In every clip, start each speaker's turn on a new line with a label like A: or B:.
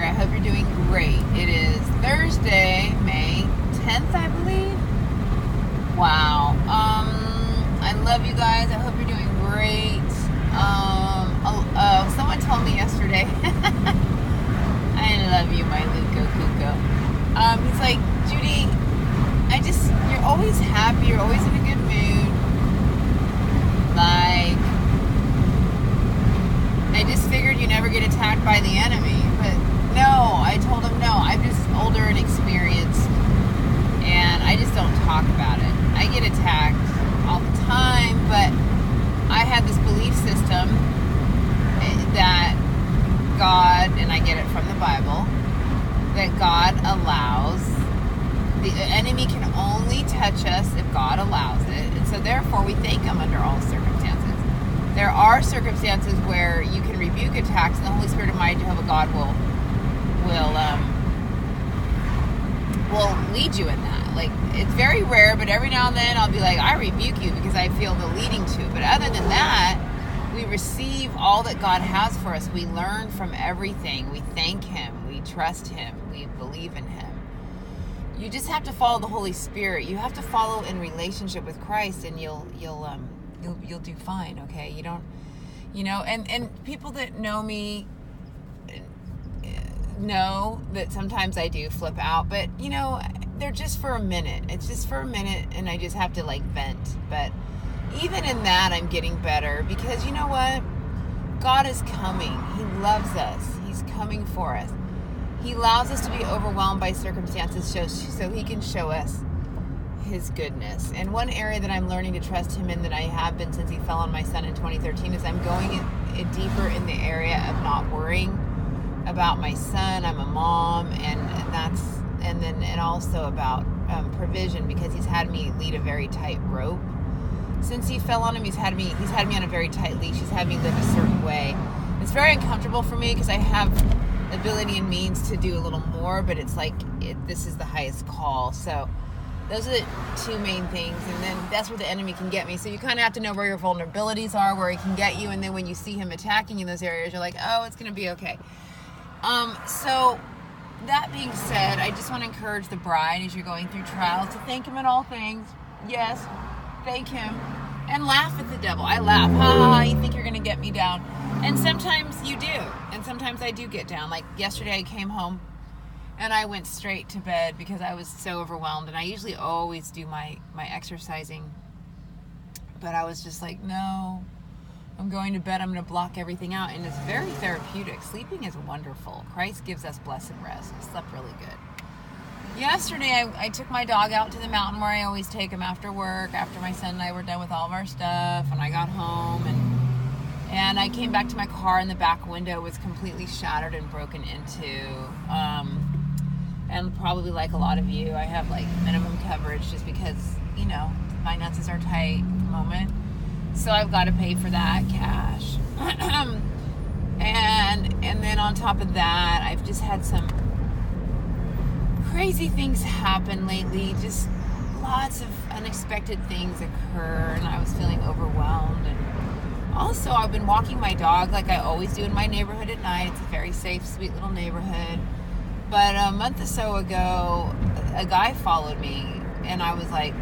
A: I hope you're doing great. It is Thursday, May 10th, I believe. Wow. I love you guys. I hope you're doing great. Someone told me yesterday, I love you, my Luco Cuco. He's like, Judy, you're always happy. You're always in a good mood. Like, I just figured you never get attacked by the enemy. But no, I told him no. I'm just older and experienced, and I just don't talk about it. I get attacked all the time, but I had this belief system that God, and I get it from the Bible, that God allows, the enemy can only touch us if God allows it, and so therefore we thank Him under all circumstances. There are circumstances where you can rebuke attacks, and the Holy Spirit of my Jehovah God will lead you in that. Like, it's very rare, but every now and then I'll be like, I rebuke you because I feel the leading to. But other than that, we receive all that God has for us. We learn from everything. We thank Him. We trust Him. We believe in Him. You just have to follow the Holy Spirit. You have to follow in relationship with Christ, and you'll do fine. Okay, you don't, and people that know me know that sometimes I do flip out, but they're just for a minute. It's just for a minute, and I just have to vent. But even in that, I'm getting better, because you know what? God is coming. He loves us. He's coming for us. He allows us to be overwhelmed by circumstances so He can show us His goodness. And one area that I'm learning to trust Him in, that I have been since He fell on my son in 2013, is I'm going in deeper in the area of not worrying about my son. I'm a mom, and also about provision, because He's had me lead a very tight rope. Since He fell on him, He's had me on a very tight leash. He's had me live a certain way. It's very uncomfortable for me, because I have ability and means to do a little more, but it's this is the highest call. So those are the two main things, and then that's where the enemy can get me. So you kind of have to know where your vulnerabilities are, where he can get you, and then when you see him attacking in those areas, you're like, oh, it's going to be okay. So that being said, I just want to encourage the bride, as you're going through trials, to thank Him in all things. Yes, thank Him, and laugh at the devil. I laugh. Ha, you think you're going to get me down. And sometimes you do, and sometimes I do get down. Like yesterday, I came home and I went straight to bed because I was so overwhelmed, and I usually always do my exercising, but I was just like, no, I'm going to bed. I'm going to block everything out, and it's very therapeutic. Sleeping is wonderful. Christ gives us blessed rest. I slept really good. Yesterday, I took my dog out to the mountain where I always take him after work, after my son and I were done with all of our stuff, and I got home, and I came back to my car, and the back window was completely shattered and broken into. And probably like a lot of you, I have minimum coverage just because, finances are tight at the moment. So I've got to pay for that cash. and then on top of that, I've just had some crazy things happen lately. Just lots of unexpected things occur, and I was feeling overwhelmed. And also, I've been walking my dog like I always do in my neighborhood at night. It's a very safe, sweet little neighborhood. But a month or so ago, a guy followed me, and I was like,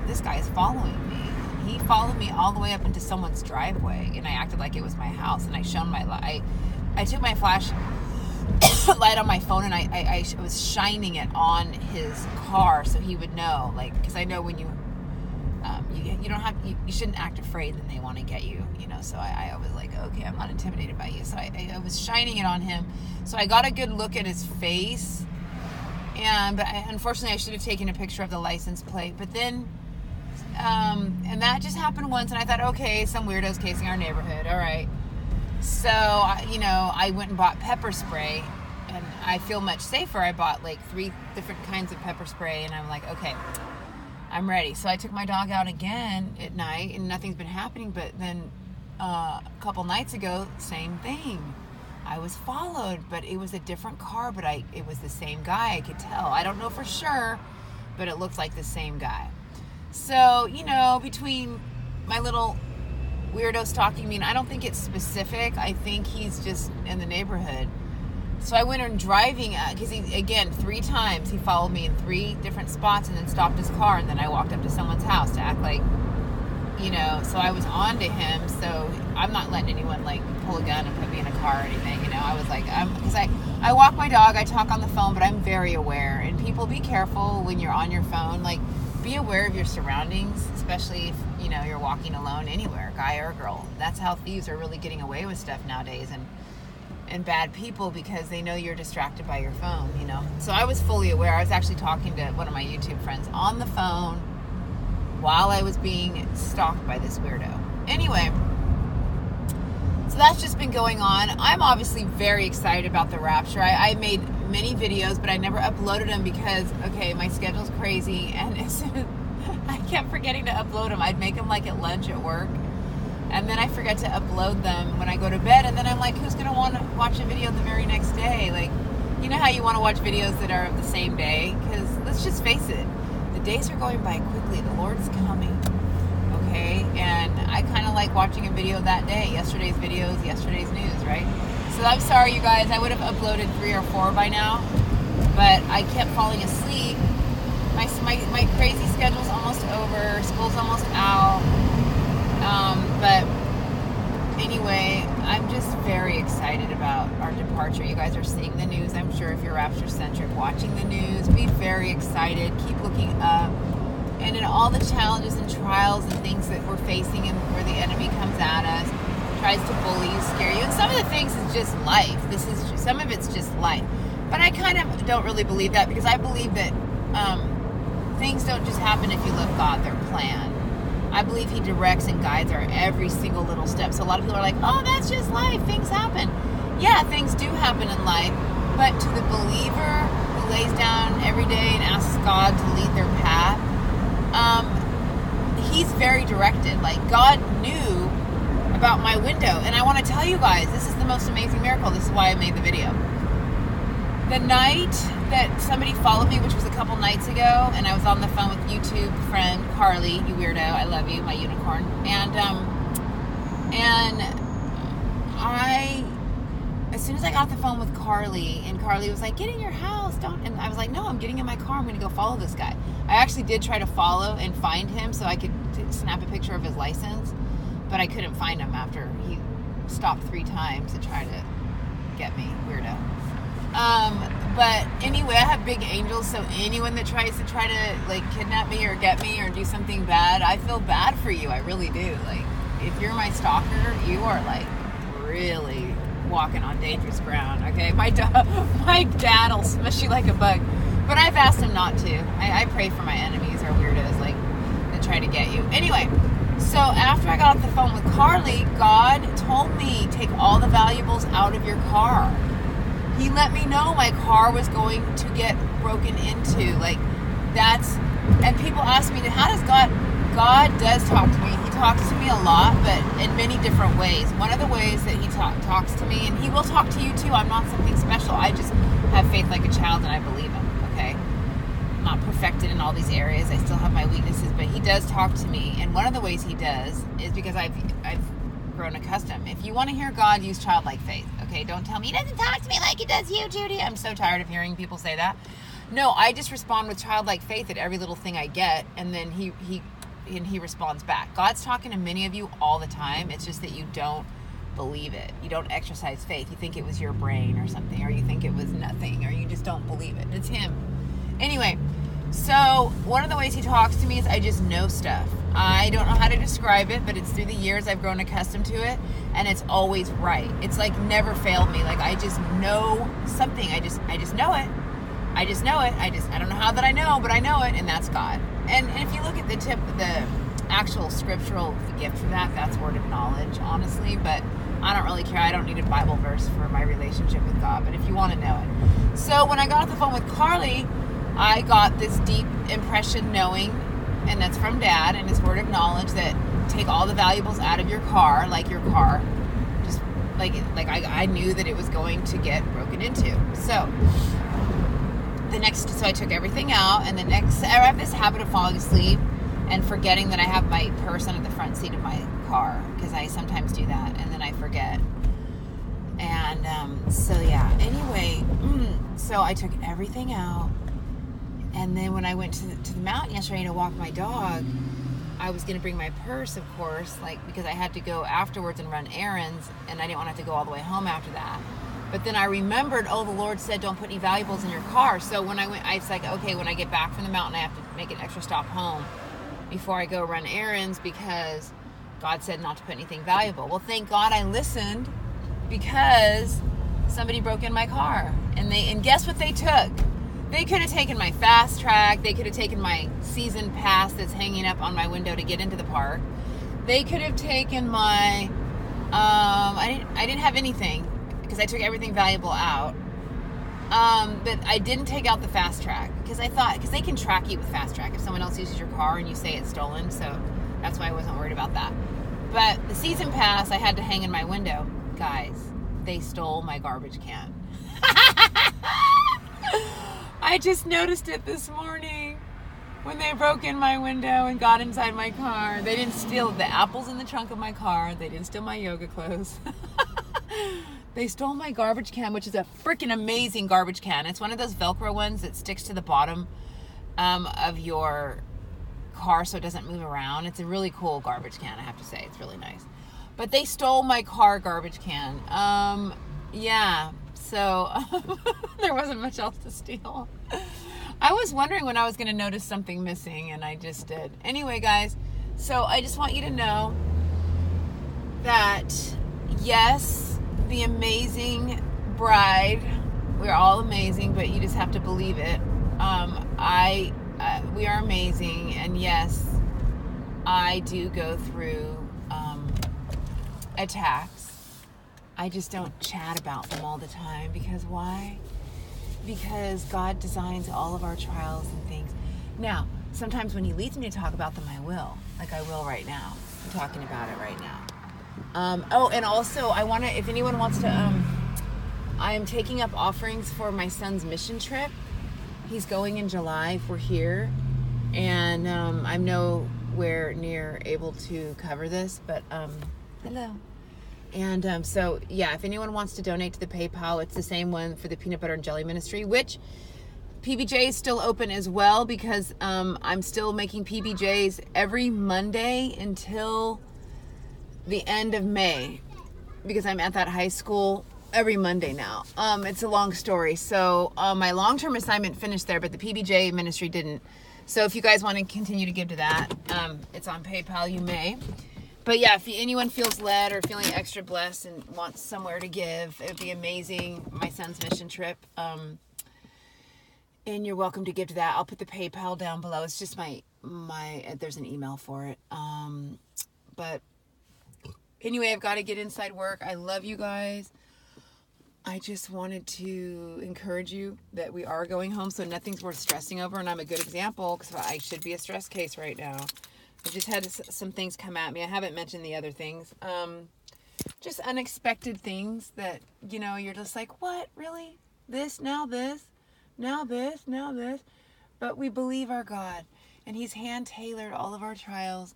A: this guy is following me. He followed me all the way up into someone's driveway, and I acted like it was my house, and I shone my light. I took my flash light on my phone, and I was shining it on his car so he would know, because I know when you shouldn't act afraid, then they want to get you, so I was like, okay, I'm not intimidated by you. So I was shining it on him, so I got a good look at his face, but unfortunately I should have taken a picture of the license plate, but then and that just happened once, and I thought, okay, some weirdo's casing our neighborhood, all right. So I went and bought pepper spray, and I feel much safer. I bought 3 different kinds of pepper spray, and I'm like, okay, I'm ready. So I took my dog out again at night, and nothing's been happening. But then a couple nights ago, same thing. I was followed, but it was a different car, but it was the same guy. I could tell. I don't know for sure, but it looked like the same guy. So, between my little weirdo stalking me, and I don't think it's specific. I think he's just in the neighborhood. So I went on driving, because he, again, 3 times he followed me in 3 different spots and then stopped his car, and then I walked up to someone's house to act like, so I was on to him. So I'm not letting anyone like pull a gun and put me in a car or anything, I was like, because I walk my dog, I talk on the phone, but I'm very aware. And people, be careful when you're on your phone, like be aware of your surroundings, especially if, you're walking alone anywhere, guy or girl. That's how thieves are really getting away with stuff nowadays, and bad people, because they know you're distracted by your phone, So I was fully aware. I was actually talking to one of my YouTube friends on the phone while I was being stalked by this weirdo. Anyway, so that's just been going on. I'm obviously very excited about the rapture. I made many videos, but I never uploaded them because, my schedule's crazy, and I kept forgetting to upload them. I'd make them like at lunch at work, and then I forget to upload them when I go to bed, and then I'm like, who's going to want to watch a video the very next day? Like, you know how you want to watch videos that are of the same day? Because let's just face it, the days are going by quickly. The Lord's coming, okay? And I kind of like watching a video that day. Yesterday's videos, yesterday's news, right? So I'm sorry, you guys. I would have uploaded 3 or 4 by now, but I kept falling asleep. My crazy schedule's almost over. School's almost out. But anyway, I'm just very excited about our departure. You guys are seeing the news, I'm sure, if you're rapture-centric, watching the news. Be very excited. Keep looking up. And in all the challenges and trials and things that we're facing, and where the enemy comes at us, tries to bully you, scare you. And some of the things is just life. Some of it's just life. But I kind of don't really believe that, because I believe that things don't just happen if you let God their plan. I believe he directs and guides our every single little step. So a lot of people are like, oh, that's just life. Things happen. Yeah, things do happen in life. But to the believer who lays down every day and asks God to lead their path, he's very directed. Like, God knew about my window. And I want to tell you guys, this is the most amazing miracle. This is why I made the video. The night that somebody followed me, which was a couple nights ago, and I was on the phone with YouTube friend Carly, you weirdo, I love you, my unicorn, and as soon as I got off the phone with Carly, and Carly was like, get in your house, and I was like, no, I'm getting in my car, I'm going to go follow this guy. I actually did try to follow and find him so I could snap a picture of his license, but I couldn't find him after he stopped 3 times to try to get me, weirdo. But anyway, I have big angels, so anyone that tries to like kidnap me or get me or do something bad, I feel bad for you. I really do. Like, if you're my stalker, you are like really walking on dangerous ground, okay? My dad will smush you like a bug, but I've asked him not to. I pray for my enemies or weirdos like that try to get you. Anyway, so after I got off the phone with Carly, God told me, take all the valuables out of your car. He let me know my car was going to get broken into. Like, and people ask me, how does God does talk to me. He talks to me a lot, but in many different ways. One of the ways that he talks to me, and he will talk to you too, I'm not something special. I just have faith like a child, and I believe him, okay? I'm not perfected in all these areas. I still have my weaknesses, but he does talk to me. And one of the ways he does is because I've grown accustomed. If you want to hear God, use childlike faith. Okay, don't tell me he doesn't talk to me like he does you, Judy. I'm so tired of hearing people say that. No, I just respond with childlike faith at every little thing I get, and then he responds back. God's talking to many of you all the time. It's just that you don't believe it. You don't exercise faith. You think it was your brain or something, or you think it was nothing, or you just don't believe it. It's him. Anyway, so one of the ways he talks to me is I just know stuff. I don't know how to describe it, but it's through the years I've grown accustomed to it, and it's always right. It's like never failed me. Like, I just know something. I just know it. I just know it. I don't know how that I know, but I know it, and that's God. And if you look at the actual scriptural gift for that, that's word of knowledge, honestly, but I don't really care. I don't need a Bible verse for my relationship with God, but if you want to know it. So when I got off the phone with Carly, I got this deep impression knowing, and that's from Dad and his word of knowledge, that take all the valuables out of your car, like your car, just like I knew that it was going to get broken into. So I took everything out, and I have this habit of falling asleep and forgetting that I have my purse under the front seat of my car, because I sometimes do that, and then I forget. And so yeah, anyway, so I took everything out. And then when I went to the mountain yesterday to walk my dog, I was going to bring my purse, of course, like, because I had to go afterwards and run errands, and I didn't want to have to go all the way home after that. But then I remembered, the Lord said don't put any valuables in your car. So when I went, I was like, okay, when I get back from the mountain, I have to make an extra stop home before I go run errands, because God said not to put anything valuable. Well, thank God I listened, because somebody broke in my car, and guess what they took? They could have taken my fast track. They could have taken my season pass that's hanging up on my window to get into the park. They could have taken my, I didn't have anything because I took everything valuable out. But I didn't take out the fast track because they can track you with fast track if someone else uses your car and you say it's stolen. So that's why I wasn't worried about that. But the season pass I had to hang in my window. Guys, they stole my garbage can. I just noticed it this morning when they broke in my window and got inside my car. They didn't steal the apples in the trunk of my car. They didn't steal my yoga clothes. They stole my garbage can, which is a freaking amazing garbage can. It's one of those Velcro ones that sticks to the bottom of your car so it doesn't move around. It's a really cool garbage can, I have to say. It's really nice. But they stole my car garbage can. Yeah. So there wasn't much else to steal. I was wondering when I was going to notice something missing, and I just did. Anyway, guys, so I just want you to know that, yes, the amazing bride, we're all amazing, but you just have to believe it. We are amazing, and yes, I do go through attacks. I just don't chat about them all the time. Because why? Because God designs all of our trials and things. Now, sometimes when He leads me to talk about them, I will. Like I will right now. I'm talking about it right now. And also, if anyone wants to, I am taking up offerings for my son's mission trip. He's going in July if we're here. And I'm nowhere near able to cover this, but hello. And so, yeah, if anyone wants to donate to the PayPal, it's the same one for the Peanut Butter and Jelly Ministry, which PBJ is still open as well, because I'm still making PBJs every Monday until the end of May, because I'm at that high school every Monday now. It's a long story. So my long-term assignment finished there, but the PBJ ministry didn't. So if you guys want to continue to give to that, it's on PayPal, you may. But yeah, if anyone feels led or feeling extra blessed and wants somewhere to give, it would be amazing. My son's mission trip. And you're welcome to give to that. I'll put the PayPal down below. It's just my there's an email for it. But anyway, I've got to get inside work. I love you guys. I just wanted to encourage you that we are going home, so nothing's worth stressing over. And I'm a good example, because I should be a stress case right now. I just had some things come at me. I haven't mentioned the other things. Just unexpected things that, you're just like, what? Really? This, now this, now this, now this. But we believe our God, and He's hand-tailored all of our trials,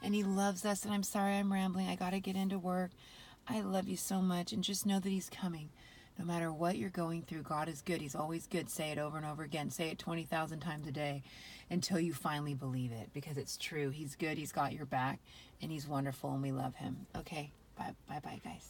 A: and He loves us. And I'm sorry I'm rambling. I got to get into work. I love you so much, and just know that He's coming. No matter what you're going through, God is good. He's always good. Say it over and over again. Say it 20,000 times a day until you finally believe it, because it's true. He's good. He's got your back, and He's wonderful, and we love Him. Okay. Bye, guys.